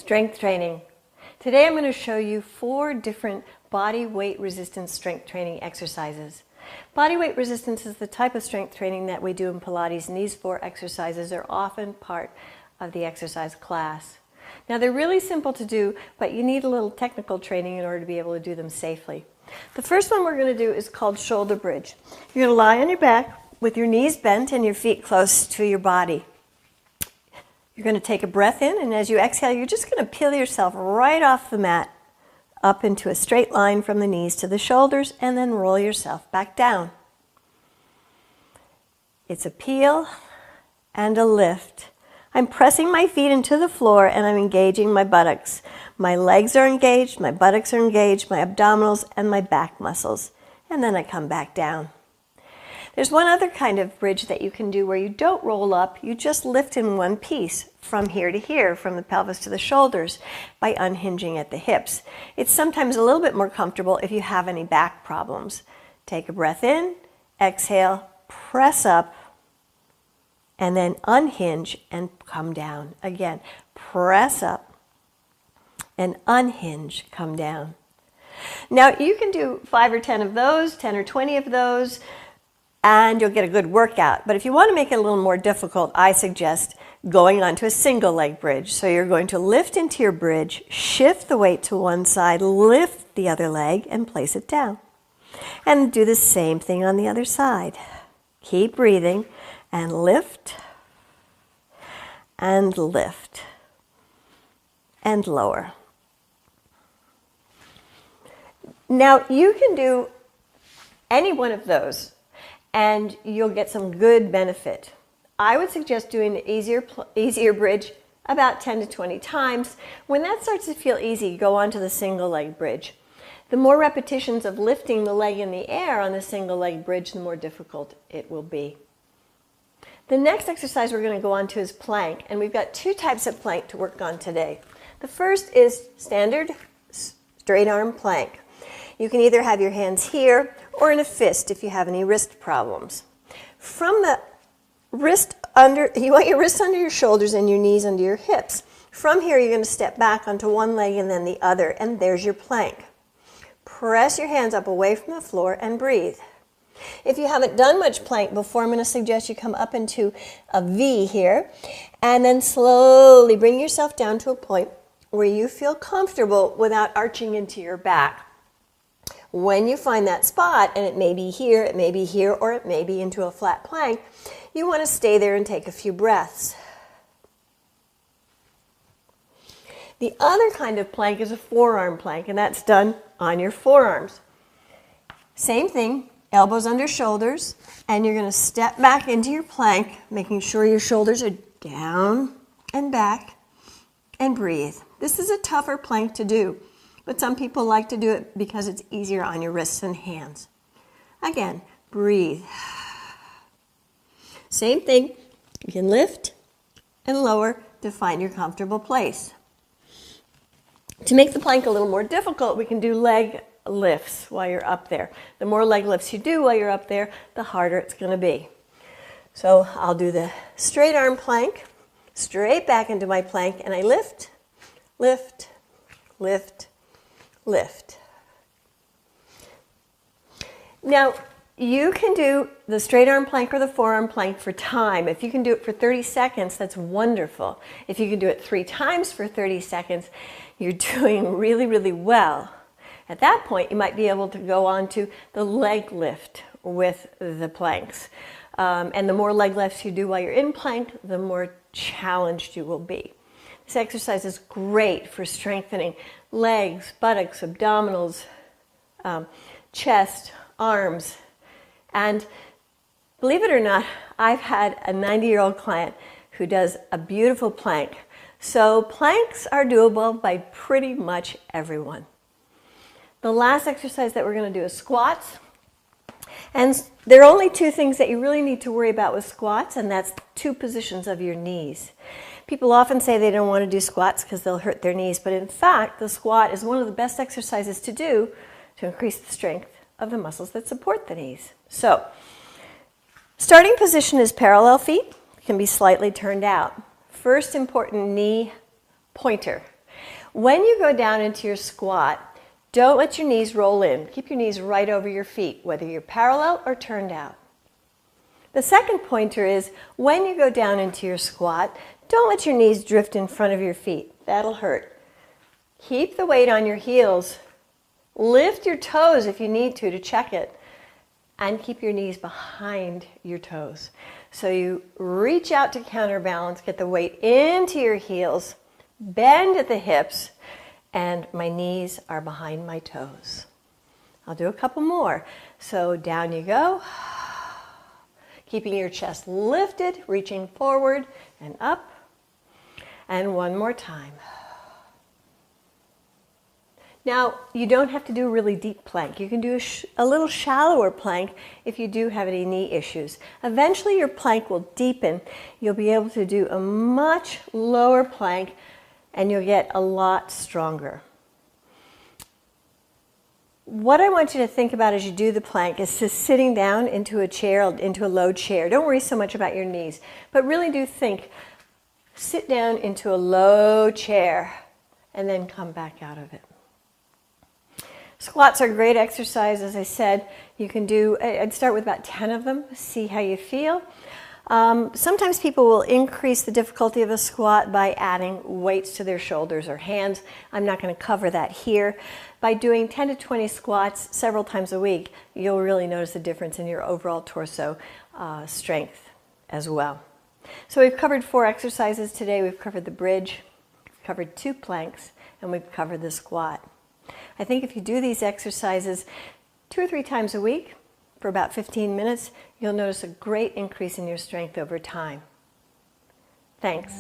Strength training. Today I'm going to show you 4 different body weight resistance strength training exercises. Body weight resistance is the type of strength training that we do in Pilates, and these 4 exercises are often part of the exercise class. Now they're really simple to do, but you need a little technical training in order to be able to do them safely. The first one we're going to do is called shoulder bridge. You're going to lie on your back with your knees bent and your feet close to your body. You're going to take a breath in, and as you exhale, you're just going to peel yourself right off the mat up into a straight line from the knees to the shoulders, and then roll yourself back down. It's a peel and a lift. I'm pressing my feet into the floor and I'm engaging my buttocks. My legs are engaged, my buttocks are engaged, my abdominals and my back muscles. And then I come back down. There's one other kind of bridge that you can do where you don't roll up, you just lift in one piece from here to here, from the pelvis to the shoulders, by unhinging at the hips. It's sometimes a little bit more comfortable if you have any back problems. Take a breath in, exhale, press up, and then unhinge and come down. Again, press up and unhinge, come down. Now you can do 5 or 10 of those, 10 or 20 of those, and you'll get a good workout. But if you want to make it a little more difficult, I suggest going onto a single leg bridge. So you're going to lift into your bridge, shift the weight to one side, lift the other leg, and place it down. And do the same thing on the other side. Keep breathing and lift and lift and lower. Now you can do any one of those and you'll get some good benefit. I would suggest doing the easier bridge about 10 to 20 times. When that starts to feel easy, go on to the single leg bridge. The more repetitions of lifting the leg in the air on the single leg bridge, the more difficult it will be. The next exercise we're going to go on to is plank, and we've got 2 types of plank to work on today. The first is standard straight arm plank. You can either have your hands here or in a fist if you have any wrist problems. From the wrist under, you want your wrists under your shoulders and your knees under your hips. From here you're going to step back onto one leg and then the other, and there's your plank. Press your hands up away from the floor and breathe. If you haven't done much plank before, I'm going to suggest you come up into a V here, and then slowly bring yourself down to a point where you feel comfortable without arching into your back. When you find that spot, and it may be here, or it may be into a flat plank, you want to stay there and take a few breaths. The other kind of plank is a forearm plank, and that's done on your forearms. Same thing, elbows under shoulders, and you're going to step back into your plank, making sure your shoulders are down and back, and breathe. This is a tougher plank to do, but some people like to do it because it's easier on your wrists and hands. Again, breathe. Same thing, you can lift and lower to find your comfortable place. To make the plank a little more difficult, we can do leg lifts while you're up there. The more leg lifts you do while you're up there, the harder it's going to be. So I'll do the straight arm plank, straight back into my plank, and I lift, lift, lift, lift. Now, you can do the straight arm plank or the forearm plank for time. If you can do it for 30 seconds, that's wonderful. If you can do it 3 times for 30 seconds, you're doing really, really well. At that point, you might be able to go on to the leg lift with the planks. And the more leg lifts you do while you're in plank, the more challenged you will be. This exercise is great for strengthening legs, buttocks, abdominals, chest, arms. And believe it or not, I've had a 90-year-old client who does a beautiful plank. So planks are doable by pretty much everyone. The last exercise that we're going to do is squats. And there are only 2 things that you really need to worry about with squats, and that's 2 positions of your knees. People often say they don't want to do squats because they'll hurt their knees, but in fact, the squat is one of the best exercises to do to increase the strength of the muscles that support the knees. So, starting position is parallel feet, can be slightly turned out. First important knee pointer. When you go down into your squat, don't let your knees roll in. Keep your knees right over your feet, whether you're parallel or turned out. The second pointer is when you go down into your squat, don't let your knees drift in front of your feet. That'll hurt. Keep the weight on your heels. Lift your toes if you need to check it. And keep your knees behind your toes. So you reach out to counterbalance, get the weight into your heels, bend at the hips, and my knees are behind my toes. I'll do a couple more. So down you go. Keeping your chest lifted, reaching forward and up. And one more time. Now, you don't have to do a really deep plank. You can do a little shallower plank if you do have any knee issues. Eventually your plank will deepen. You'll be able to do a much lower plank and you'll get a lot stronger. What I want you to think about as you do the plank is just sitting down into a chair, into a low chair. Don't worry so much about your knees, but really do think, sit down into a low chair and then come back out of it. Squats are a great exercise, as I said. You can do, I'd start with about 10 of them, see how you feel. Sometimes people will increase the difficulty of a squat by adding weights to their shoulders or hands. I'm not going to cover that here. By doing 10 to 20 squats several times a week, you'll really notice a difference in your overall torso strength as well. So we've covered 4 exercises today. We've covered the bridge, we've covered 2 planks, and we've covered the squat. I think if you do these exercises 2 or 3 times a week for about 15 minutes, you'll notice a great increase in your strength over time. Thanks.